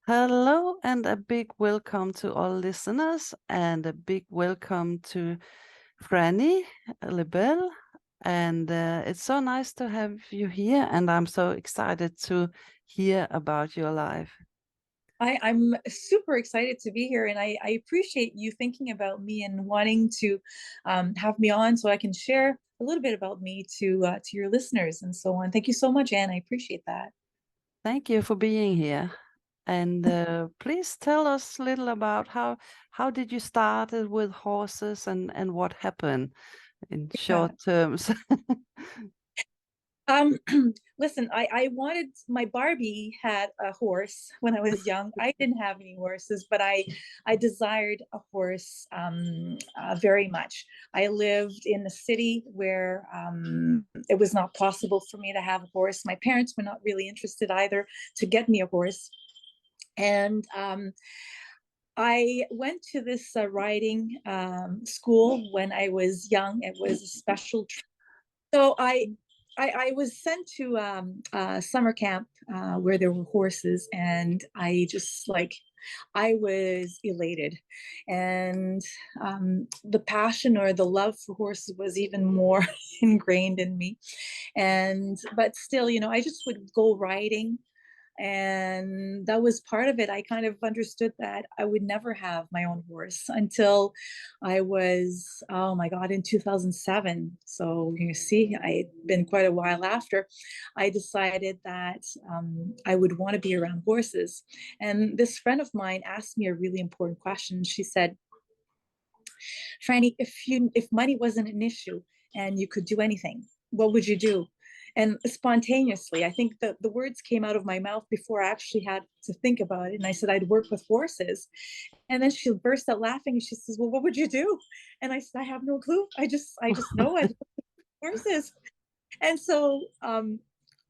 Hello, and a big welcome to all listeners, and a big welcome to Frannie Lebel. And it's so nice to have you here, and I'm so excited to hear about your life. I'm super excited to be here, and I appreciate you thinking about me and wanting to have me on so I can share a little bit about me to your listeners and so on. Thank you so much, Anne. I appreciate that. Thank you for being here. And please tell us a little about how did you started with horses and what happened in Yeah. short terms. Um, Listen, I wanted my Barbie had a horse when I was young. I didn't have any horses, but I desired a horse very much. I lived in a city where it was not possible for me to have a horse. My parents were not really interested either to get me a horse, and I went to this riding school when I was young. It was a special so I was sent to summer camp where there were horses, and I was elated, and the passion or the love for horses was even more ingrained in me. And but still, I just would go riding, and that was part of it. I kind of understood that I would never have my own horse until I was, oh my God, in 2007. So you see, I'd been quite a while after I decided that I would want to be around horses. And this friend of mine asked me a really important question. She said, Franny, if money wasn't an issue and you could do anything, what would you do? And spontaneously, I think the words came out of my mouth before I actually had to think about it. And I said, I'd work with horses. And then she burst out laughing and she says, well, what would you do? And I said, I have no clue. I just know I'd work with horses. And so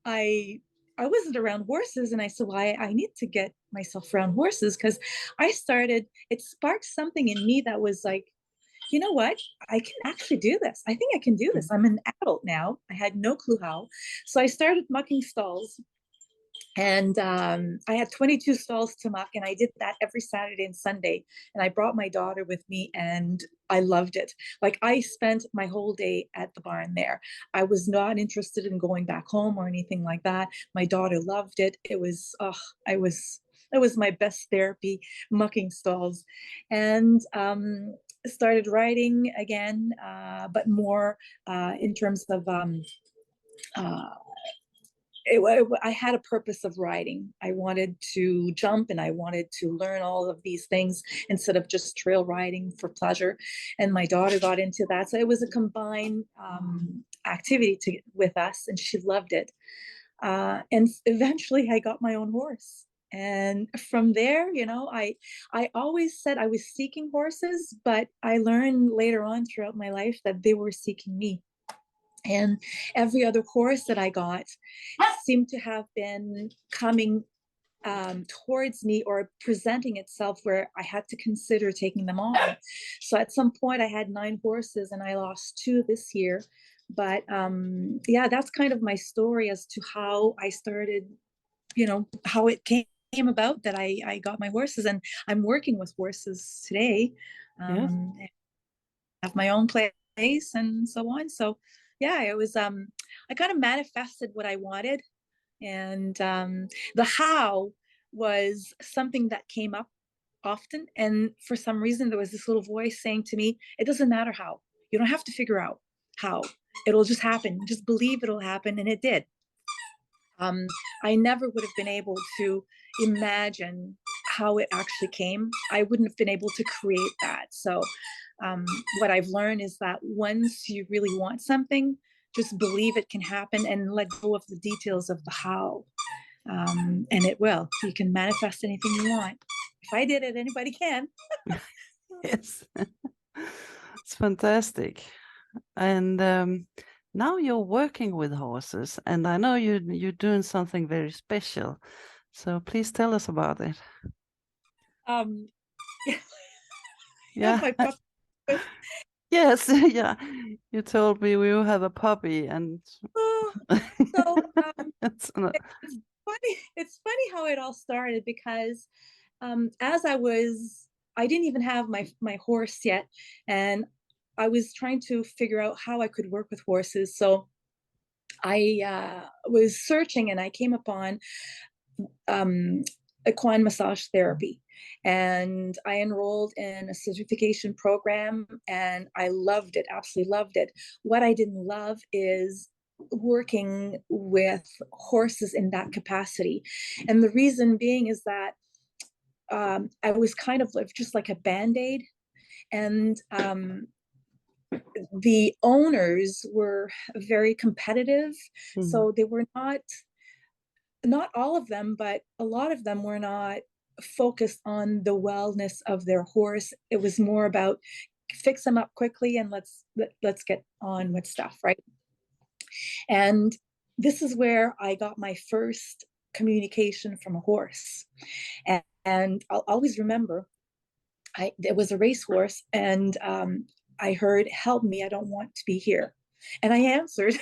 I I wasn't around horses, and I said, well, I need to get myself around horses because it sparked something in me that was like, you know what? I can actually do this. I think I can do this. I'm an adult now. I had no clue how. So I started mucking stalls, and I had 22 stalls to muck, and I did that every Saturday and Sunday. And I brought my daughter with me, and I loved it. Like, I spent my whole day at the barn there. I was not interested in going back home or anything like that. My daughter loved it. It was my best therapy, mucking stalls. And started writing again, but more in terms of uh, I had a purpose of writing. I wanted to jump and I wanted to learn all of these things instead of just trail riding for pleasure. And my daughter got into that. So it was a combined activity with us, and she loved it. And eventually I got my own horse. And from there, I always said I was seeking horses, but I learned later on throughout my life that they were seeking me. And every other horse that I got seemed to have been coming towards me or presenting itself where I had to consider taking them on. So at some point, I had 9 horses and I lost 2 this year. But yeah, that's kind of my story as to how I started, how it came about that I got my horses, and I'm working with horses today. Yes. I have my own place and so on. So yeah, it was I kind of manifested what I wanted, and the how was something that came up often. And for some reason, there was this little voice saying to me, it doesn't matter how. You don't have to figure out how. It'll just happen. Just believe it'll happen. And it did. Um, I never would have been able to imagine how it actually came. I wouldn't have been able to create that. So, what I've learned is that once you really want something, just believe it can happen and let go of the details of the how. And it will. You can manifest anything you want. If I did it, anybody can. Yes. It's fantastic. And now you're working with horses, and I know you're doing something very special. So please tell us about it. Um, Yeah. my puppy. Yes. Yeah. You told me we will have a puppy, and Oh, so it's not. funny. It's funny how it all started because as I didn't even have my horse yet, and I was trying to figure out how I could work with horses. So I was searching, and I came upon um, equine massage therapy. And I enrolled in a certification program, and I loved it, absolutely loved it. What I didn't love is working with horses in that capacity. And the reason being is that I was kind of just like a band-aid. And the owners were very competitive. Mm. So they were not all of them, but a lot of them were not focused on the wellness of their horse. It was more about fix them up quickly and let's get on with stuff, right? And this is where I got my first communication from a horse. And I'll always remember there was a racehorse, and I heard, "Help me, I don't want to be here." And I answered,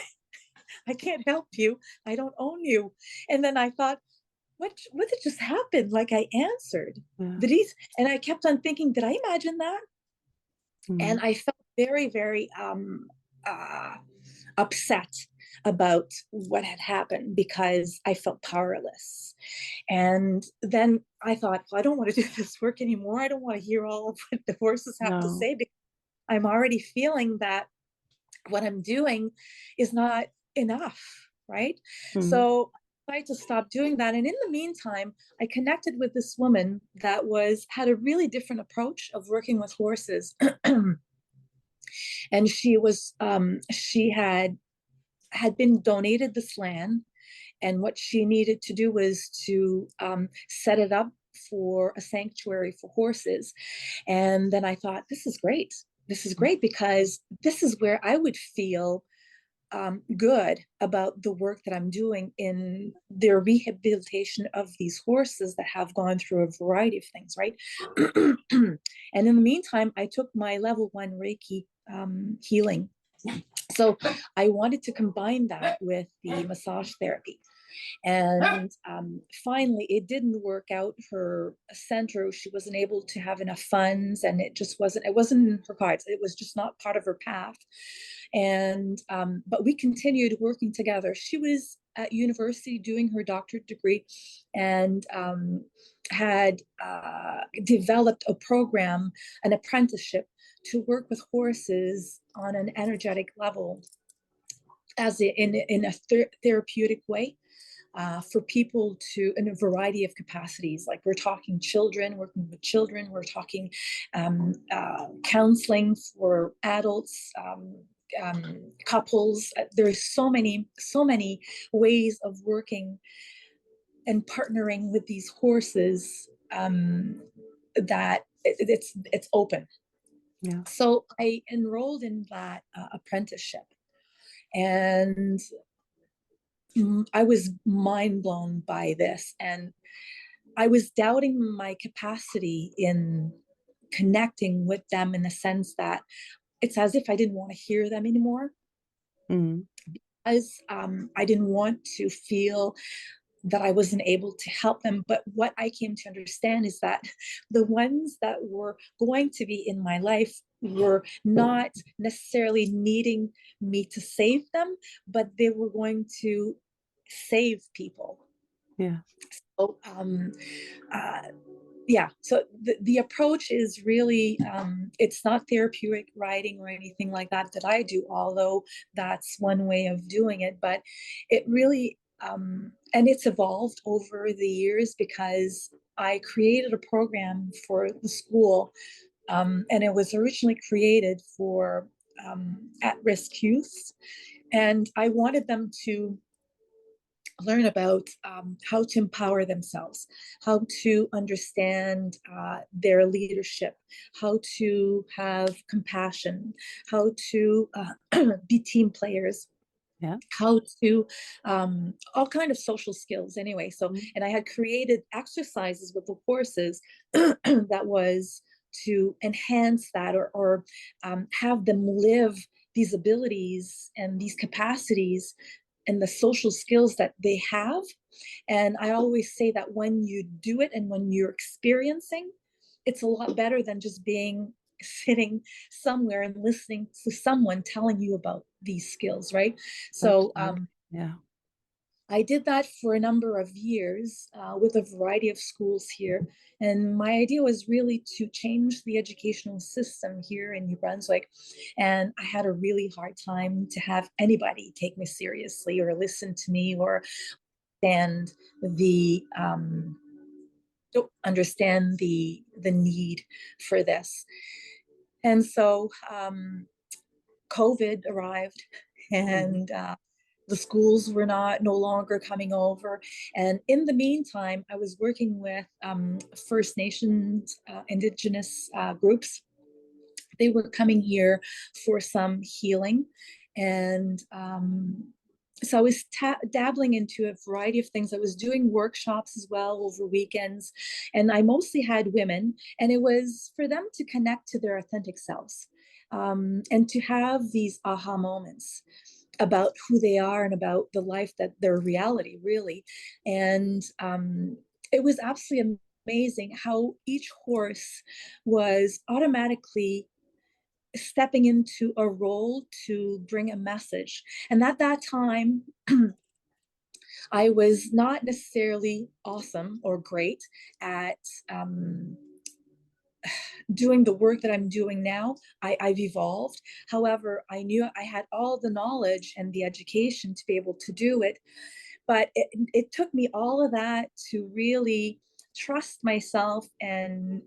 "I can't help you. I don't own you." And then I thought, what did just happen? Like, I answered. Yeah. Did he? And I kept on thinking, did I imagine that? And Mm. I felt very, very uh, upset about what had happened because I felt powerless. And then I thought, well, I don't want to do this work anymore. I don't want to hear all of what the horses have to No. say, because I'm already feeling that what I'm doing is not enough, right? Mm. So I tried to stop doing that. And in the meantime, I connected with this woman that had a really different approach of working with horses. And she had been donated this land, and what she needed to do was to set it up for a sanctuary for horses. And then I thought, this is great. This is great because this is where I would feel good about the work that I'm doing in their rehabilitation of these horses that have gone through a variety of things, right? And in the meantime, I took my level 1 Reiki healing. So I wanted to combine that with the massage therapy. And finally, it didn't work out. Her center, she wasn't able to have enough funds, and it wasn't in her cards. It was just not part of her path. And but we continued working together. She was at university doing her doctorate degree, and had developed a program, an apprenticeship, to work with horses on an energetic level, in a therapeutic way, for people to, in a variety of capacities. Like, we're talking children, working with children, we're talking counseling for adults, couples. There's so many ways of working and partnering with these horses, that it's open. Yeah. So I enrolled in that apprenticeship, and I was mind blown by this. And I was doubting my capacity in connecting with them, in the sense that it's as if I didn't want to hear them anymore, Mm. as I didn't want to feel that I wasn't able to help them. But what I came to understand is that the ones that were going to be in my life were not necessarily needing me to save them, but they were going to save people. Yeah. So, uh, yeah, so the approach is really, it's not therapeutic writing or anything like that I do, although that's one way of doing it. But it really, and it's evolved over the years, because I created a program for the school, and it was originally created for at-risk youth, and I wanted them to learn about how to empower themselves, how to understand their leadership, how to have compassion, how to be team players, Yeah. how to all kind of social skills anyway. So, Mm. and I had created exercises with the horses that was to enhance that, or have them live these abilities and these capacities and the social skills that they have, And I always say that when you do it and when you're experiencing, it's a lot better than just being sitting somewhere and listening to someone telling you about these skills, right? So Absolutely. Yeah. I did that for a number of years with a variety of schools here. And my idea was really to change the educational system here in New Brunswick. And I had a really hard time to have anybody take me seriously or listen to me or understand the need for this. And so COVID arrived, and the schools were no longer coming over. And in the meantime, I was working with First Nations, Indigenous groups. They were coming here for some healing, and so I was dabbling into a variety of things. I was doing workshops as well over weekends, and I mostly had women, and it was for them to connect to their authentic selves, and to have these aha moments about who they are and about the life that their reality really. And it was absolutely amazing how each horse was automatically stepping into a role to bring a message. And at that time, I was not necessarily awesome or great at doing the work that I'm doing now. I've evolved. However, I knew I had all the knowledge and the education to be able to do it. But it took me all of that to really trust myself and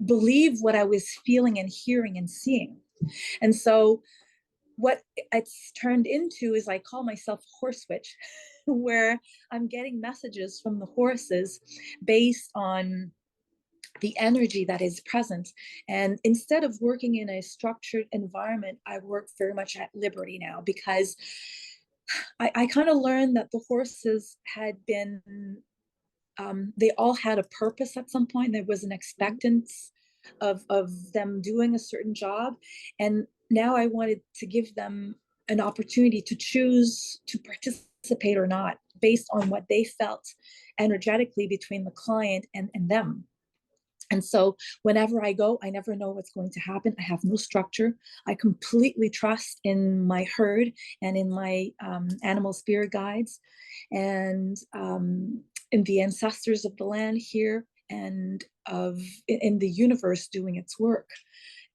believe what I was feeling and hearing and seeing. And so what it's turned into is I call myself horse witch, where I'm getting messages from the horses based on the energy that is present. And instead of working in a structured environment, I work very much at liberty now, because I kind of learned that the horses had been, they all had a purpose at some point. There was an expectance of them doing a certain job. And now I wanted to give them an opportunity to choose to participate or not based on what they felt energetically between the client and them. And so whenever I go, I never know what's going to happen. I have no structure. I completely trust in my herd and in my animal spirit guides and in the ancestors of the land here and in the universe doing its work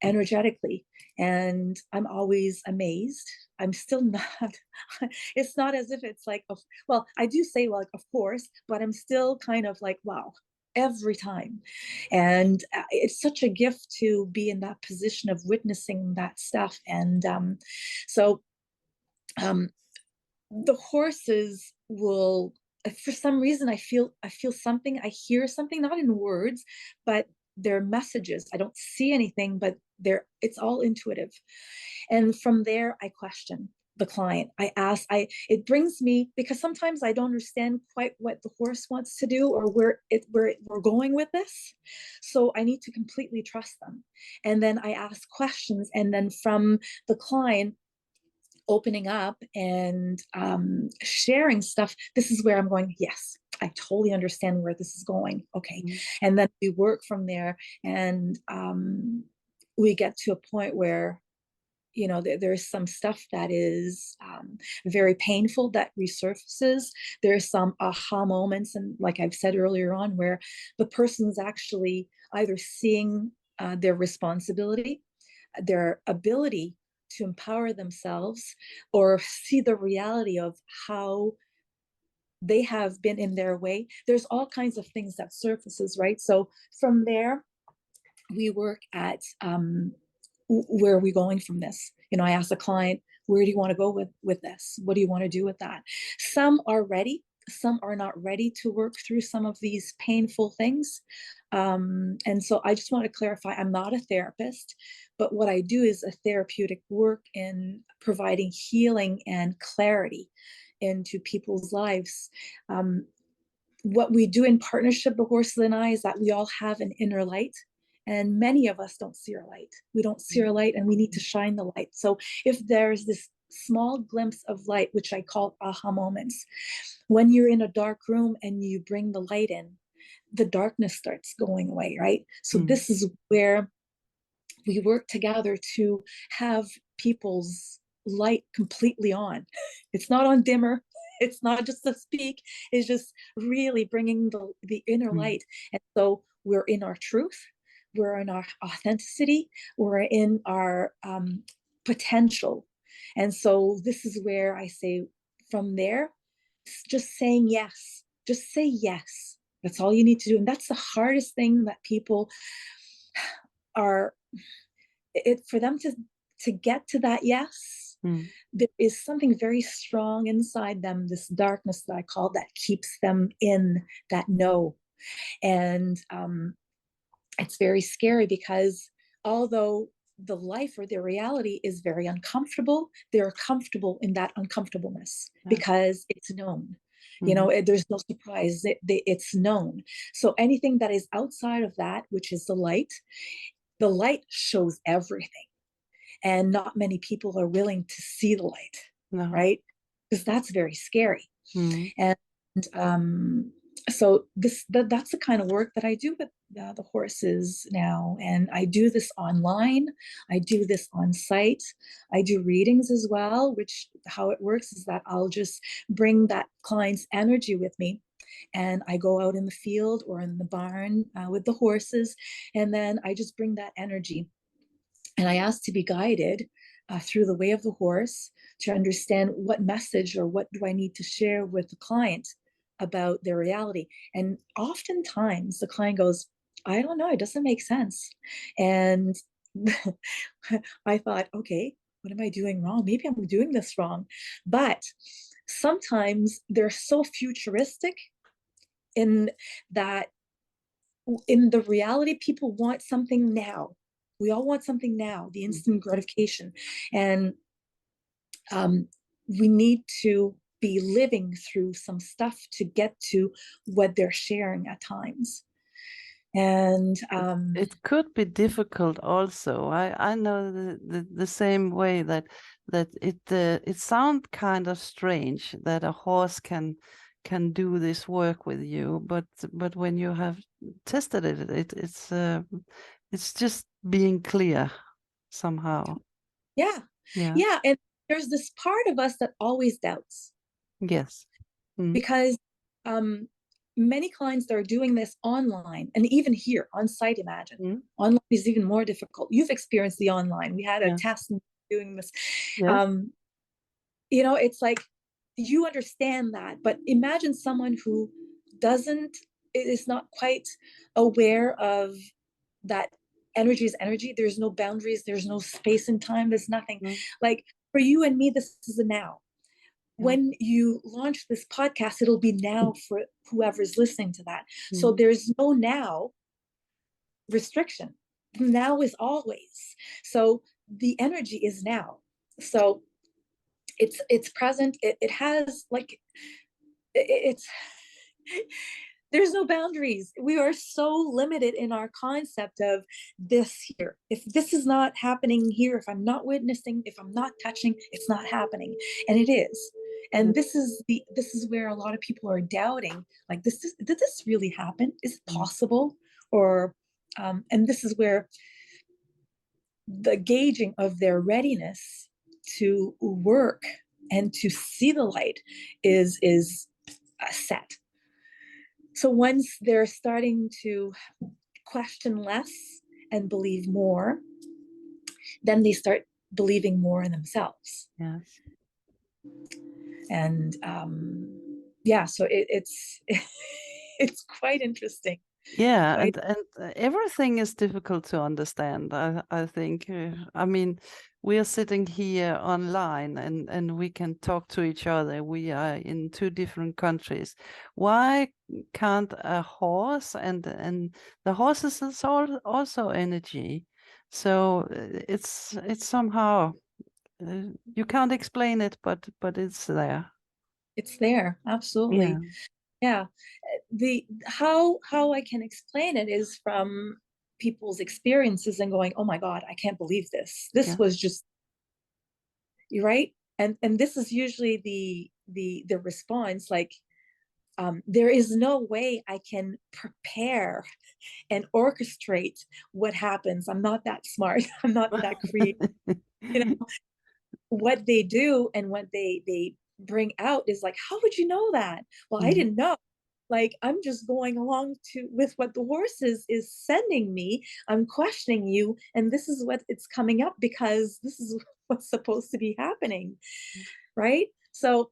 energetically. And I'm always amazed. I'm still not, it's not as if it's like, well, I do say like, of course, but I'm still kind of like, wow, every time. And it's such a gift to be in that position of witnessing that stuff. And so the horses will, for some reason, I feel something, I hear something, not in words, but they're messages. I don't see anything, but it's all intuitive. And from there, I question the client. I ask, it brings me, because sometimes I don't understand quite what the horse wants to do or where we're going with this. So I need to completely trust them. And then I ask questions. And then from the client opening up and sharing stuff, this is where I'm going, yes, I totally understand where this is going. Okay. Mm-hmm. And then we work from there, and we get to a point where there's some stuff that is very painful that resurfaces. There's some aha moments, and like I've said earlier on, where the person's actually either seeing their responsibility, their ability to empower themselves, or see the reality of how they have been in their way. There's all kinds of things that surfaces, right? So from there, we work at where are we going from this? I ask the client, where do you want to go with this? What do you want to do with that? Some are ready. Some are not ready to work through some of these painful things. And so I just want to clarify, I'm not a therapist, but what I do is a therapeutic work in providing healing and clarity into people's lives. What we do in partnership, the horses and I, is that we all have an inner light. And many of us don't see our light. We don't see our light, and we need to shine the light. So if there's this small glimpse of light, which I call aha moments. When you're in a dark room and you bring the light in, the darkness starts going away, right? So this is where we work together to have people's light completely on. It's not on dimmer. It's not just to speak. It's just really bringing the inner light. And so we're in our truth. We're in our authenticity. We're in our potential. And so this is where I say from there, just saying yes. Just say yes. That's all you need to do. And that's the hardest thing that people are, it for them to get to that yes. There is something very strong inside them, this darkness that I call, that keeps them in that no. And it's very scary because although the life or their reality is very uncomfortable, they're comfortable in that uncomfortableness because it's known. You know, there's no surprise. It's known. So anything that is outside of that, which is the light shows everything. And not many people are willing to see the light, right? Because that's very scary. And so that's the kind of work that I do with the horses now. And I do this online. I do this on site. I do readings as well, which how it works is that I'll just bring that client's energy with me. And I go out in the field or in the barn with the horses. And then I just bring that energy. And I ask to be guided through the way of the horse to understand what message or what do I need to share with the client about their reality. And oftentimes the client goes, I don't know, it doesn't make sense. And I thought, okay, what am I doing wrong? Maybe I'm doing this wrong. But sometimes they're so futuristic in that in the reality, people want something now. We all want something now, the instant gratification. And we need to be living through some stuff to get to what they're sharing at times. And it could be difficult also. I know the same way that it sounds kind of strange that a horse can do this work with you, but when you have tested it, it's just being clear somehow. Yeah. And there's this part of us that always doubts. Yes. Because many clients that are doing this online and even here on site, imagine online is even more difficult. You've experienced the online. We had a test doing this. You know, it's like you understand that, but imagine someone who is not quite aware of that energy is energy. There's no boundaries. There's no space and time. There's nothing. Like for you and me, this is the now. When you launch this podcast, it'll be now for whoever's listening to that. So there's no now restriction. Now is always. So the energy is now. So it's present. It has like it's there's no boundaries. We are so limited in our concept of this here. If this is not happening here, if I'm not witnessing, if I'm not touching, it's not happening. And it is. And this is where a lot of people are doubting, like, did this really happen? Is it possible? Or and this is where the gauging of their readiness to work and to see the light is set. So once they're starting to question less and believe more, then they start believing more in themselves. Yes. And so it's it's quite interesting. Yeah, and everything is difficult to understand. I think. I mean, we are sitting here online, and we can talk to each other. We are in two different countries. Why can't a horse and the horses is also energy? So it's somehow you can't explain it, but it's there. It's there, absolutely. Yeah. The how I can explain it is from people's experiences and going, oh my God, I can't believe this. This was just, you're right. and this is usually the response, like, there is no way I can prepare and orchestrate what happens. I'm not that smart. I'm not that creative. You know, what they do and what they bring out is like, how would you know that? Well, I didn't know. Like, I'm just going along to with what the horse is sending me. I'm questioning you, and this is what it's coming up because this is what's supposed to be happening, right? So,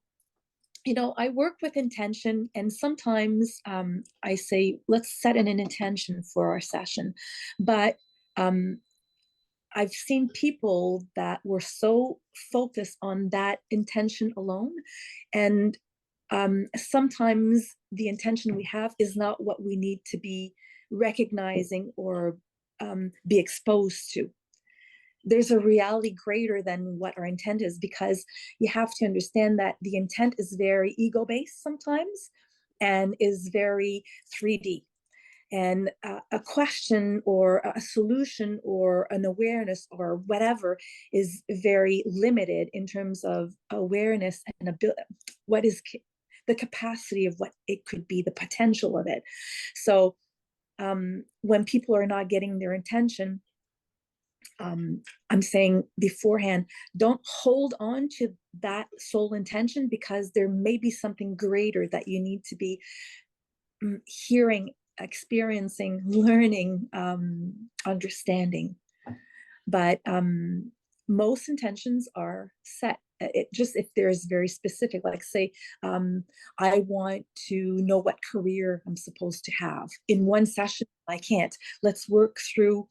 I work with intention, and sometimes I say, let's set an intention for our session. But um, I've seen people that were so focused on that intention alone. And sometimes the intention we have is not what we need to be recognizing or be exposed to. There's a reality greater than what our intent is, because you have to understand that the intent is very ego based sometimes and is very 3D. And a question or a solution or an awareness or whatever is very limited in terms of awareness and what is the capacity of what it could be, the potential of it. So when people are not getting their intention, I'm saying beforehand, don't hold on to that sole intention, because there may be something greater that you need to be hearing, experiencing, learning, understanding. But most intentions are set. It just, if there's very specific, like say, I want to know what career I'm supposed to have. In one session, I can't. Let's work through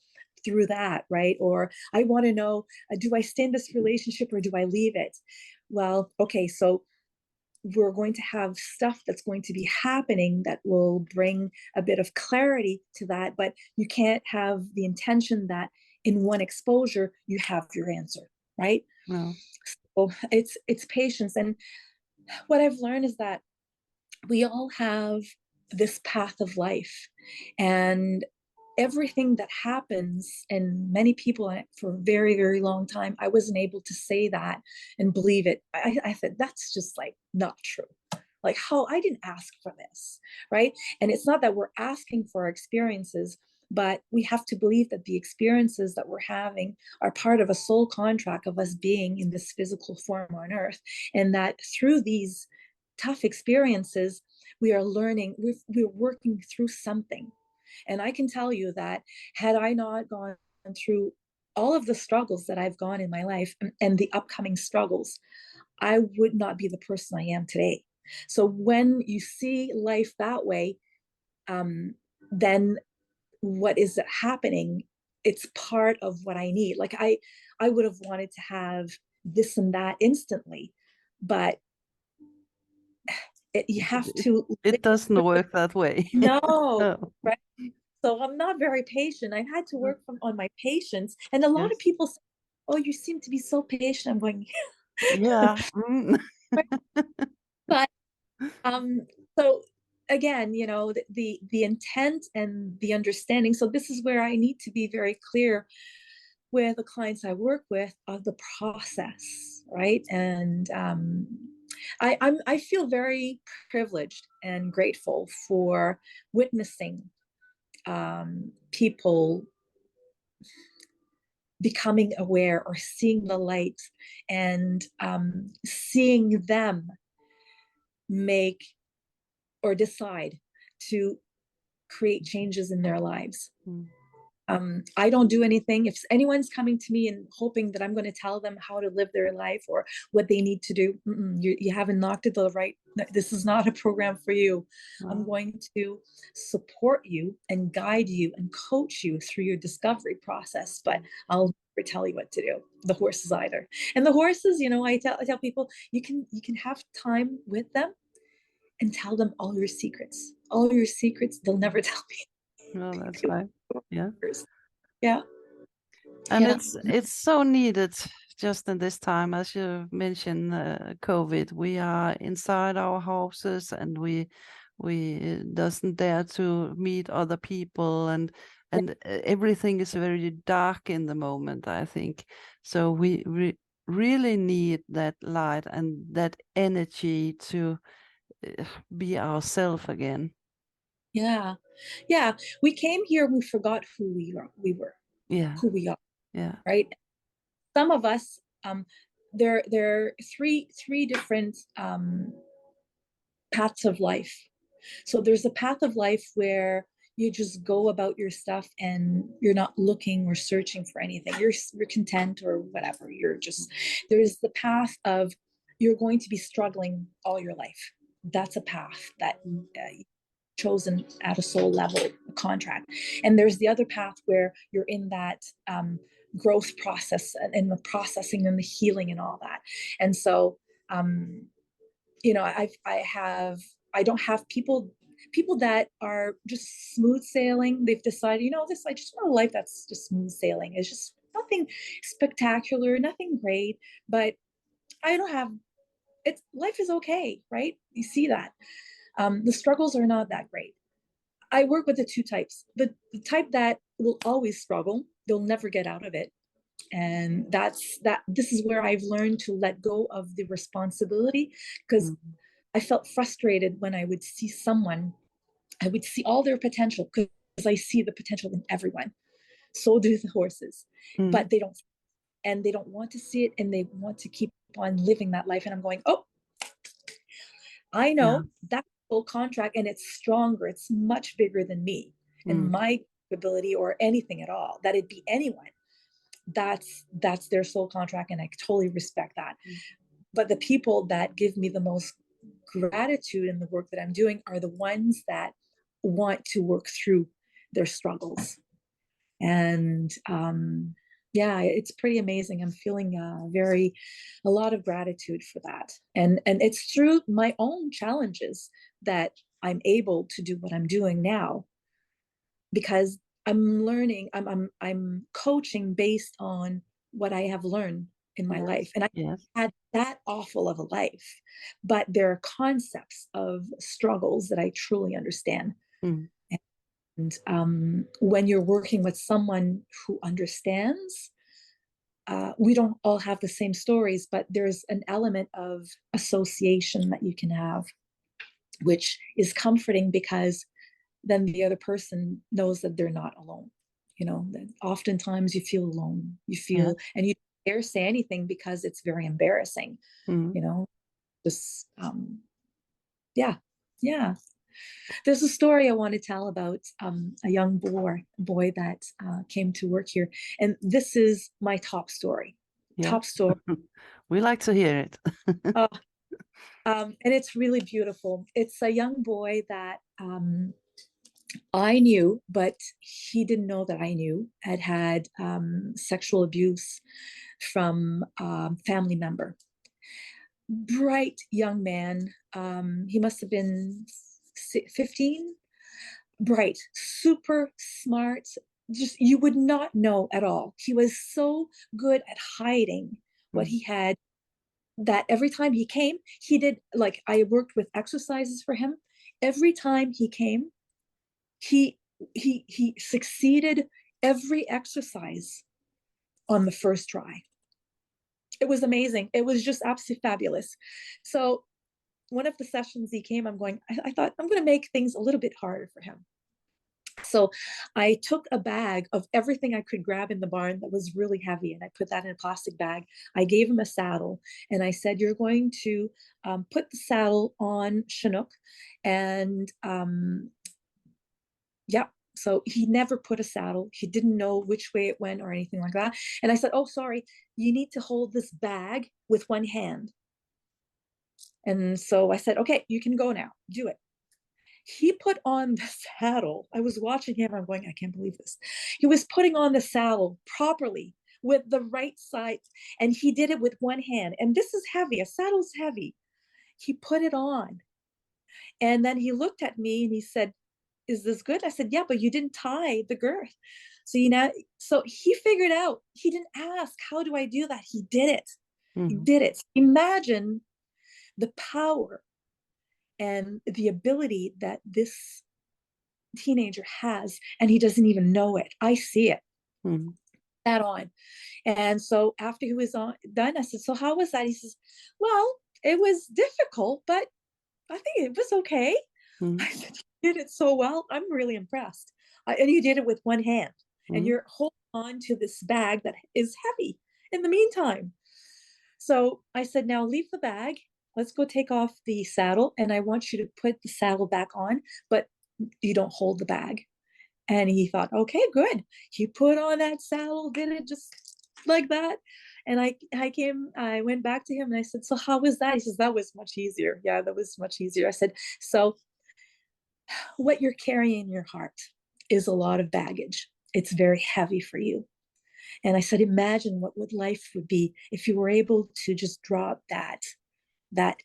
that, right? Or I want to know, do I stay in this relationship or do I leave it? Well, okay, so we're going to have stuff that's going to be happening that will bring a bit of clarity to that, but you can't have the intention that in one exposure you have your answer, right? No. So it's patience. And what I've learned is that we all have this path of life, and everything that happens, and many people for a very, very long time, I wasn't able to say that and believe it. I said, that's just like not true. Like, how, I didn't ask for this, right? And it's not that we're asking for our experiences, but we have to believe that the experiences that we're having are part of a soul contract of us being in this physical form on earth. And that through these tough experiences, we are learning, we're working through something. And I can tell you that had I not gone through all of the struggles that I've gone in my life and the upcoming struggles, I would not be the person I am today. So when you see life that way, then what is happening? It's part of what I need. Like I would have wanted to have this and that instantly, but you have to. It doesn't work that way. No, Oh. right? So I'm not very patient. I've had to work on my patience. And a lot of Yes. people say, oh, you seem to be so patient. I'm going, Yeah. but so again, the intent and the understanding. So this is where I need to be very clear with the clients I work with of the process, right? And I feel very privileged and grateful for witnessing people becoming aware or seeing the light, and seeing them make or decide to create changes in their lives. I don't do anything. If anyone's coming to me and hoping that I'm going to tell them how to live their life or what they need to do, you haven't knocked at the right. This is not a program for you. I'm going to support you and guide you and coach you through your discovery process, but I'll never tell you what to do. The horses either. And the horses, I tell people, you can have time with them and tell them all your secrets. All your secrets, they'll never tell me. Well, that's right. Yeah. Yeah. And Yeah. it's so needed just in this time, as you mentioned, COVID. We are inside our houses, and we doesn't dare to meet other people, and everything is very dark in the moment, I think. So we really need that light and that energy to be ourselves again. Yeah. Yeah. We came here, we forgot who we were, Yeah. who we are, Yeah. right? Some of us, there are three different paths of life. So there's a path of life where you just go about your stuff and you're not looking or searching for anything. You're content or whatever. You're just, there's the path of you're going to be struggling all your life. That's a path that chosen at a soul level, a contract. And there's the other path where you're in that growth process and the processing and the healing and all that. And so, you know, I don't have people that are just smooth sailing. They've decided, you know, this, I just want a life that's just smooth sailing. It's just nothing spectacular, nothing great, but I don't have it's life is okay, right? You see that. The struggles are not that great. I work with the two types. The type that will always struggle, they'll never get out of it. And this is where I've learned to let go of the responsibility, because I felt frustrated when I would see someone, I would see all their potential, because I see the potential in everyone. So do the horses, but they don't, and they don't want to see it, and they want to keep on living that life. And I'm going, oh, I Yeah. know that full contract, and it's stronger. It's much bigger than me and my ability or anything at all. That it'd be anyone. That's their soul contract, and I totally respect that. But the people that give me the most gratitude in the work that I'm doing are the ones that want to work through their struggles. And yeah, it's pretty amazing. I'm feeling a lot of gratitude for that. And it's through my own challenges that I'm able to do what I'm doing now, because I'm learning, I'm coaching based on what I have learned in my life. And I Yes. had that awful of a life, but there are concepts of struggles that I truly understand. And when you're working with someone who understands, we don't all have the same stories, but there's an element of association that you can have, which is comforting, because then the other person knows that they're not alone. You know, that oftentimes you feel alone. You Yeah. feel, and you dare say anything because it's very embarrassing. You know, just yeah, yeah. There's a story I want to tell about a young boy that came to work here, and this is my top story. Yeah. Top story. We like to hear it. Uh, and it's really beautiful. It's a young boy that I knew, but he didn't know that I knew, had sexual abuse from family member. Bright young man. He must have been 15. Bright, super smart. Just you would not know at all. He was so good at hiding what he had, that every time he came, he did, like, I worked with exercises for him. Every time he came, he he succeeded every exercise on the first try. It was amazing. It was just absolutely fabulous. So one of the sessions he came, I'm going, I thought I'm going to make things a little bit harder for him. So I took a bag of everything I could grab in the barn that was really heavy, and I put that in a plastic bag. I gave him a saddle, and I said, you're going to put the saddle on Chinook. And yeah, so he never put a saddle. He didn't know which way it went or anything like that. And I said, oh, sorry, you need to hold this bag with one hand. And so I said, okay, you can go now, do it. He put on the saddle. I was watching him. I'm going, I can't believe this. He was putting on the saddle properly with the right side. And he did it with one hand. And this is heavy. A saddle's heavy. He put it on. And then he looked at me and he said, is this good? I said, yeah, but you didn't tie the girth. So, you know, so he figured out, he didn't ask, how do I do that? He did it. He did it. Imagine the power and the ability that this teenager has, and he doesn't even know it. I see it. that on. And so after he was done, I said, so how was that? He says, well, it was difficult, but I think it was okay. Mm, I said, you did it so well. I'm really impressed. And you did it with one hand, and mm, you're holding on to this bag that is heavy in the meantime. So I said, now leave the bag. Let's go take off the saddle. And I want you to put the saddle back on, but you don't hold the bag. And he thought, okay, good. He put on that saddle, did it just like that. And I went back to him and I said, so how was that? He says, that was much easier. Yeah, that was much easier. I said, so what you're carrying in your heart is a lot of baggage. It's very heavy for you. And I said, imagine what life would be if you were able to just drop that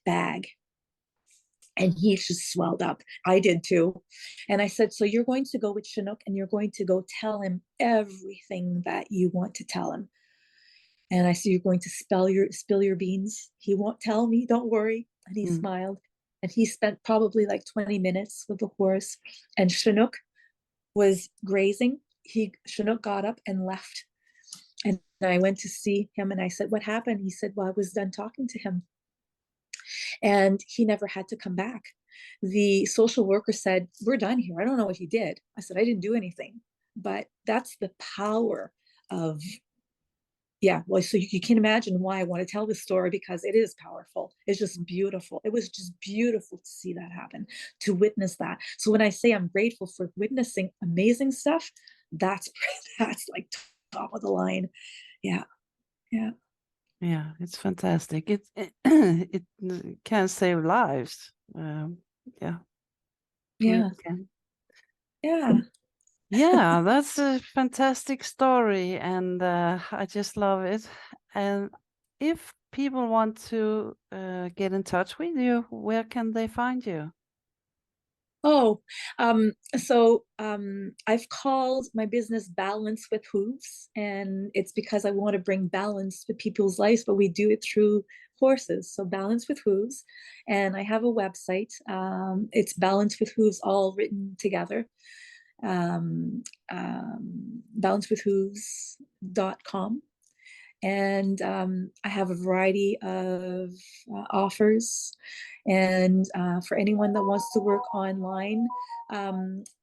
bag. And he just swelled up. I did too. And I said, so you're going to go with Chinook and you're going to go tell him everything that you want to tell him. And I said, you're going to spill your beans. He won't tell me, don't worry. And he mm, smiled. And he spent probably like 20 minutes with the horse. And Chinook was grazing. Chinook got up and left. And I went to see him and I said, what happened? He said, well, I was done talking to him. And he never had to come back. The social worker said, we're done here. I don't know what he did. I said, I didn't do anything. But that's the power of, yeah, well, so you can imagine why I want to tell this story, because it is powerful. It's just beautiful. It was just beautiful to see that happen, to witness that. So when I say I'm grateful for witnessing amazing stuff, that's that's like top of the line. Yeah, yeah, yeah, it's fantastic. It can save lives. Yeah, really yeah, can. yeah. Yeah, that's a fantastic story, and I just love it. And if people want to get in touch with you, where can they find you? Oh, I've called my business Balance with Hooves, and it's because I want to bring balance to people's lives, but we do it through horses. So Balance with Hooves, and I have a website. It's Balance with Hooves, all written together. Um, balancewithhooves.com. And I have a variety of offers. And for anyone that wants to work online,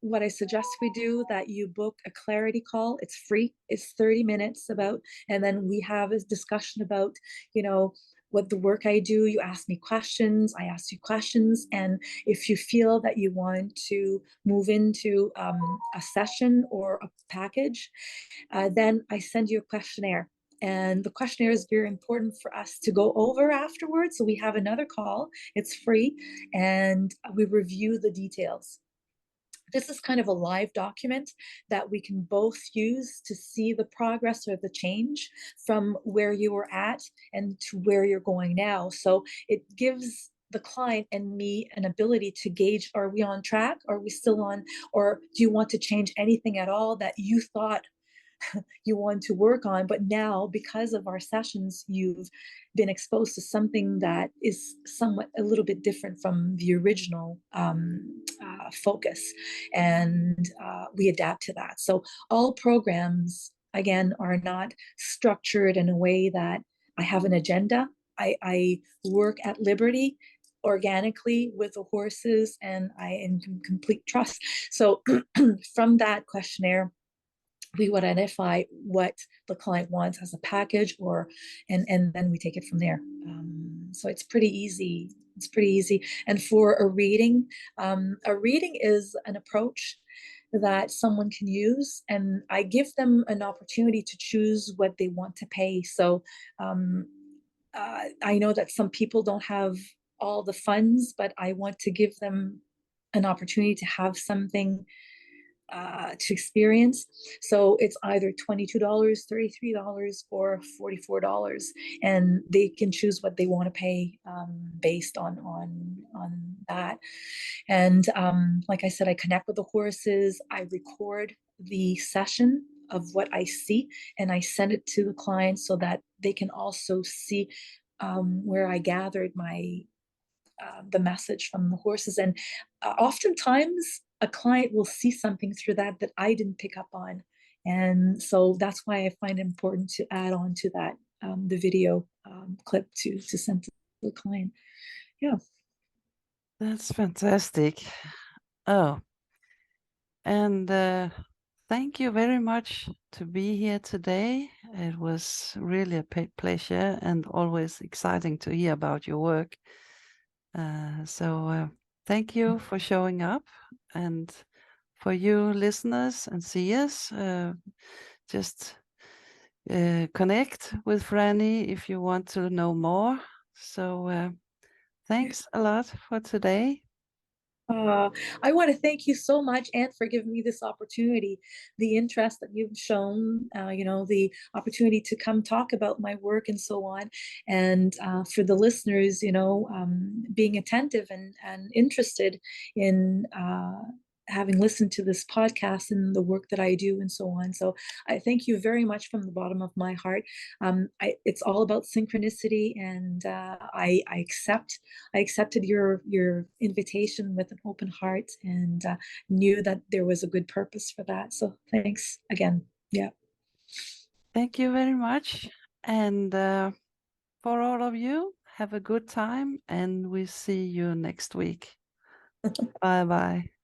what I suggest we do that you book a clarity call. It's free. It's 30 minutes about, and then we have a discussion about, you know, what the work I do. You ask me questions, I ask you questions, and if you feel that you want to move into a session or a package, then I send you a questionnaire. And the questionnaire is very important for us to go over afterwards. So we have another call, it's free, and we review the details. This is kind of a live document that we can both use to see the progress or the change from where you were at and to where you're going now. So it gives the client and me an ability to gauge, are we on track? Are we still on? Or do you want to change anything at all that you thought you want to work on, but now because of our sessions you've been exposed to something that is somewhat a little bit different from the original focus, and we adapt to that. So all programs again are not structured in a way that I have an agenda. I work at liberty organically with the horses, and I am in complete trust. So from that questionnaire we would identify what the client wants as a package, or and then we take it from there. So it's pretty easy. It's pretty easy. And for a reading is an approach that someone can use, and I give them an opportunity to choose what they want to pay. So I know that some people don't have all the funds, but I want to give them an opportunity to have something to experience. So it's either $22, $33, or $44, and they can choose what they want to pay based on that. And like I said, I connect with the horses. I record the session of what I see, and I send it to the client so that they can also see where I gathered the message from the horses. And oftentimes a client will see something through that I didn't pick up on. And so that's why I find it important to add on to that the video clip to send to the client. Yeah. That's fantastic. Oh, and thank you very much to be here today. It was really a pleasure and always exciting to hear about your work. So thank you for showing up, and for you listeners and seers, just connect with Frannie if you want to know more. So thanks a lot for today. I want to thank you so much, and for giving me this opportunity, the interest that you've shown, the opportunity to come talk about my work and so on. And for the listeners, being attentive and interested in having listened to this podcast and the work that I do and so on. So I thank you very much from the bottom of my heart. It's all about synchronicity, and I accepted your invitation with an open heart, and knew that there was a good purpose for that. So thanks again. Yeah. Thank you very much. And for all of you, have a good time, and we see you next week. Bye bye.